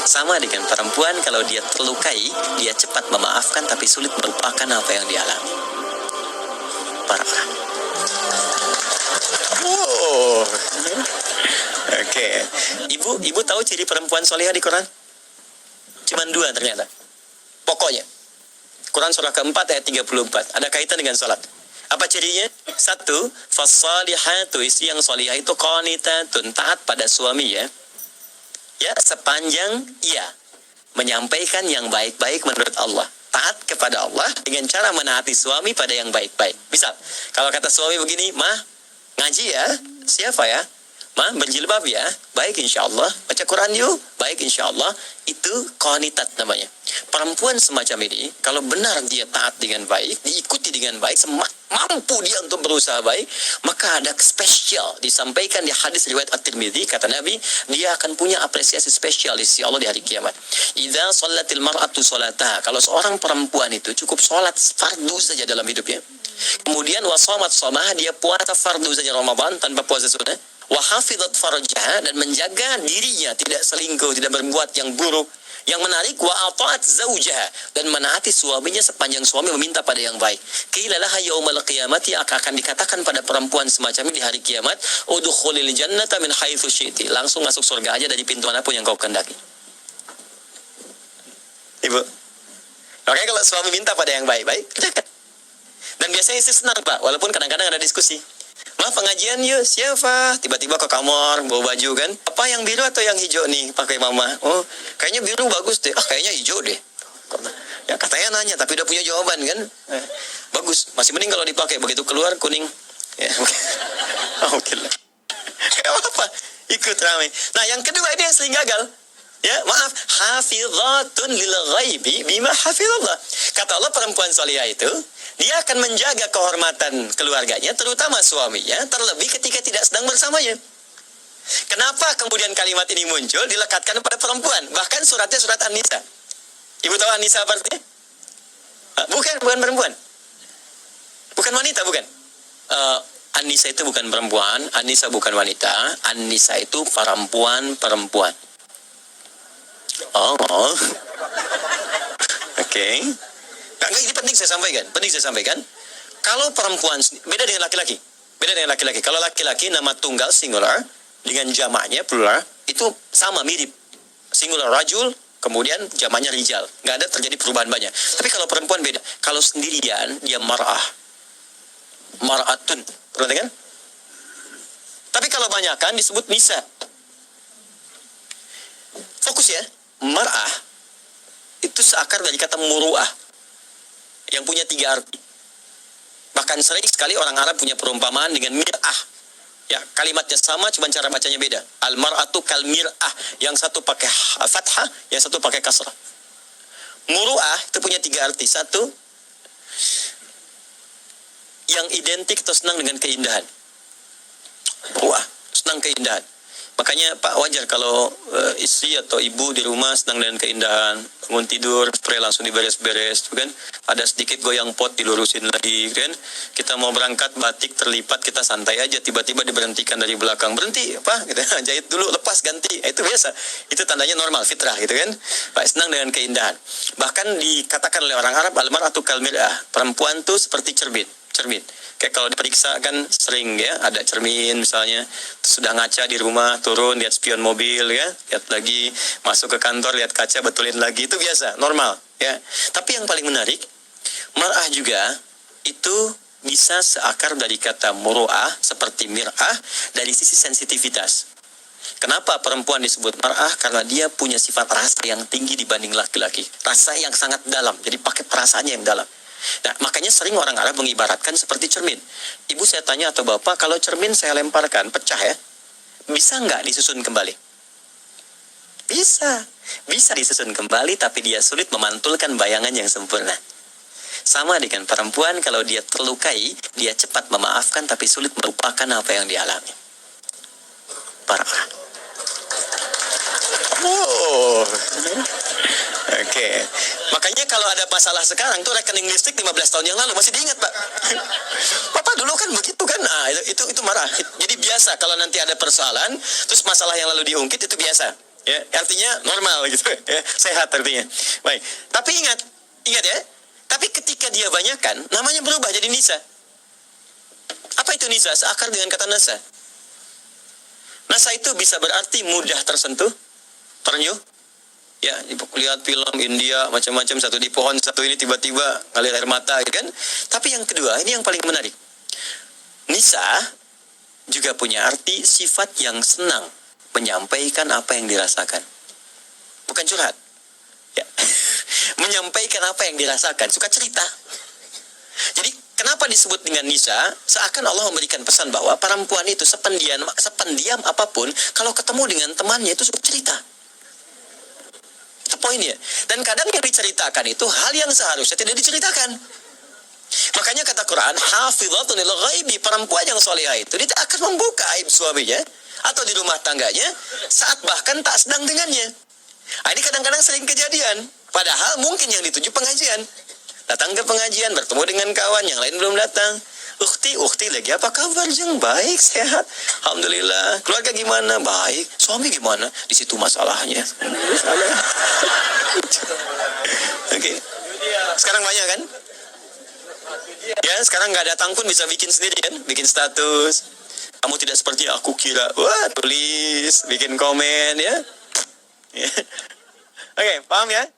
Sama dengan perempuan, kalau dia terlukai, dia cepat memaafkan tapi sulit melupakan apa yang dialami. Parah. Oh. Oke. Ibu tahu ciri perempuan solihah di Quran? Cuman 2 ternyata. Pokoknya. Quran surah keempat ayat 34. Ada kaitan dengan salat. Apa cirinya? 1, fassalihatu, istri yang solihah itu qanitatun, taat pada suami ya. Ya, sepanjang ia menyampaikan yang baik-baik menurut Allah. Taat kepada Allah dengan cara menaati suami pada yang baik-baik. Misal, kalau kata suami begini, "Mah, ngaji ya?" "Siapa ya?" "Mah, berjilbab ya?" "Baik insya Allah." "Baca Quran yuk?" "Baik insya Allah." Itu qanitat namanya. Perempuan semacam ini, kalau benar dia taat dengan baik, diikuti dengan baik, mampu dia untuk berusaha baik, maka ada spesial disampaikan di hadis riwayat At-Tirmidzi, kata Nabi, dia akan punya apresiasi spesial di sisi Allah di hari kiamat. Idza shallatil mar'atu sholataha, kalau seorang perempuan itu cukup sholat fardu saja dalam hidupnya, kemudian wasomat shomah, dia puasa fardu saja Ramadan tanpa puasa sunnah, wa hafizat farjaha, dan menjaga dirinya tidak selingkuh, tidak berbuat yang buruk. Yang menarik, wa ata'at zaujaha, dan menaati suaminya sepanjang suami meminta pada yang baik. Qila laha yaumal qiyamati, akan dikatakan pada perempuan semacam ini di hari kiamat, udkhulil jannata min haitsu syi'ti, langsung masuk surga aja dari pintu manapun yang kau kehendaki. Ibu, makanya kalau suami minta pada yang baik-baik, kerjakan. Dan biasanya istri senang Pak, walaupun kadang-kadang ada diskusi. "Mah, pengajian yuk." "Siapa?" Tiba-tiba ke kamar bawa baju kan, "Apa yang biru atau yang hijau nih pakai mama?" "Oh, kayaknya biru bagus deh." "Ah, kayaknya hijau deh." Ya katanya nanya tapi udah punya jawaban kan. Bagus, masih mending kalau dipakai, begitu keluar kuning. Ya. Oke lah. Apa? Ikut ramai. Nah, yang kedua ini yang sering gagal. Ya, maaf, hafizatun lil ghaibi bima hafizallah. Kata Allah, perempuan salihah itu dia akan menjaga kehormatan keluarganya, terutama suaminya, terlebih ketika tidak sedang bersamanya. Kenapa kemudian kalimat ini muncul, dilekatkan pada perempuan? Bahkan suratnya surat An-Nisa. Ibu tahu An-Nisa apa artinya? Bukan perempuan. Bukan wanita, bukan. An-Nisa itu bukan perempuan, An-Nisa bukan wanita, An-Nisa itu perempuan. Oh. Oke. Nah, ini penting saya sampaikan. Kalau perempuan, beda dengan laki-laki. Kalau laki-laki nama tunggal singular dengan jamaknya plural itu sama, mirip. Singular rajul, kemudian jamaknya rijal. Nggak ada terjadi perubahan banyak. Tapi kalau perempuan beda. Kalau sendirian dia mar'ah. Mar'atun. Perhatikan? Tapi kalau banyakan disebut nisa. Fokus ya. Mar'ah itu seakar dari kata muru'ah yang punya 3 arti. Bahkan sering sekali orang Arab punya perumpamaan dengan mir'ah. Ya, kalimatnya sama, cuma cara bacanya beda. Al-mar'atu kal mir'ah, yang satu pakai fathah, yang satu pakai kasrah. Muru'ah itu punya 3 arti. 1, yang identik atau senang dengan keindahan. Muru'ah, senang keindahan. Makanya Pak, wajar kalau istri atau ibu di rumah senang dengan keindahan. Bangun tidur, spray langsung diberes-beres, kan? Ada sedikit goyang pot dilurusin lagi, kan? Kita mau berangkat batik terlipat, kita santai aja, tiba-tiba diberhentikan dari belakang. "Berhenti, apa?" Gitu. "Jahit dulu, lepas, ganti." Itu biasa. Itu tandanya normal, fitrah, gitu kan? Pak, senang dengan keindahan. Bahkan dikatakan oleh orang Arab, al-mar'atu kal mir'ah, perempuan tuh seperti cermin. Kayak kalau diperiksa kan sering ya, ada cermin misalnya, sudah ngaca di rumah, turun lihat spion mobil ya, lihat lagi, masuk ke kantor lihat kaca, betulin lagi, itu biasa, normal ya. Tapi yang paling menarik, mar'ah juga itu bisa seakar dari kata muru'ah seperti mir'ah dari sisi sensitivitas. Kenapa perempuan disebut mar'ah? Karena dia punya sifat rasa yang tinggi dibanding laki-laki, rasa yang sangat dalam, jadi pakai perasaannya yang dalam. Nah, makanya sering orang Arab mengibaratkan seperti cermin. Ibu, saya tanya atau bapak, kalau cermin saya lemparkan, pecah ya, bisa nggak disusun kembali? Bisa disusun kembali, tapi dia sulit memantulkan bayangan yang sempurna. Sama dengan perempuan, kalau dia terlukai, dia cepat memaafkan, tapi sulit melupakan apa yang dialami. Parah. Oh. Oke. Makanya kalau ada masalah sekarang tuh rekening listrik 15 tahun yang lalu masih diingat, Pak. Papa dulu kan begitu kan. Nah, itu marah. Jadi biasa kalau nanti ada persoalan, terus masalah yang lalu diungkit itu biasa. Ya, artinya normal gitu. Ya, sehat artinya. Baik. Tapi ingat ya. Tapi ketika dia banyakkan, namanya berubah jadi nisa. Apa itu nisa? Seakar dengan kata nasa. Nasa itu bisa berarti mudah tersentuh, ternyuh. Ya, lihat film India macam-macam, satu di pohon, satu ini tiba-tiba ngalir air mata, gitu kan? Tapi yang kedua, ini yang paling menarik. Nisa juga punya arti sifat yang senang menyampaikan apa yang dirasakan. Bukan curhat. Ya. Menyampaikan apa yang dirasakan, suka cerita. Jadi kenapa disebut dengan nisa? Seakan Allah memberikan pesan bahwa perempuan itu sependiam apapun, kalau ketemu dengan temannya itu suka cerita. Itu poinnya. Dan kadang yang diceritakan itu hal yang seharusnya tidak diceritakan. Makanya kata Quran, hafizatun lil ghaibi, perempuan yang solehah itu dia akan membuka aib suaminya atau di rumah tangganya saat bahkan tak sedang dengannya. Nah, ini kadang-kadang sering kejadian. Padahal mungkin yang dituju pengajian. Datang ke pengajian, bertemu dengan kawan, yang lain belum datang. Ukhti lagi apa kabar? Jeng, baik, sehat. Alhamdulillah. Keluarga gimana? Baik. Suami gimana? Di situ masalahnya. Oke. Sekarang banyak kan? Ya, sekarang nggak datang pun bisa bikin sendiri kan? Bikin status. Kamu tidak seperti aku kira. Wah, tulis, bikin komen ya. Oke, paham ya?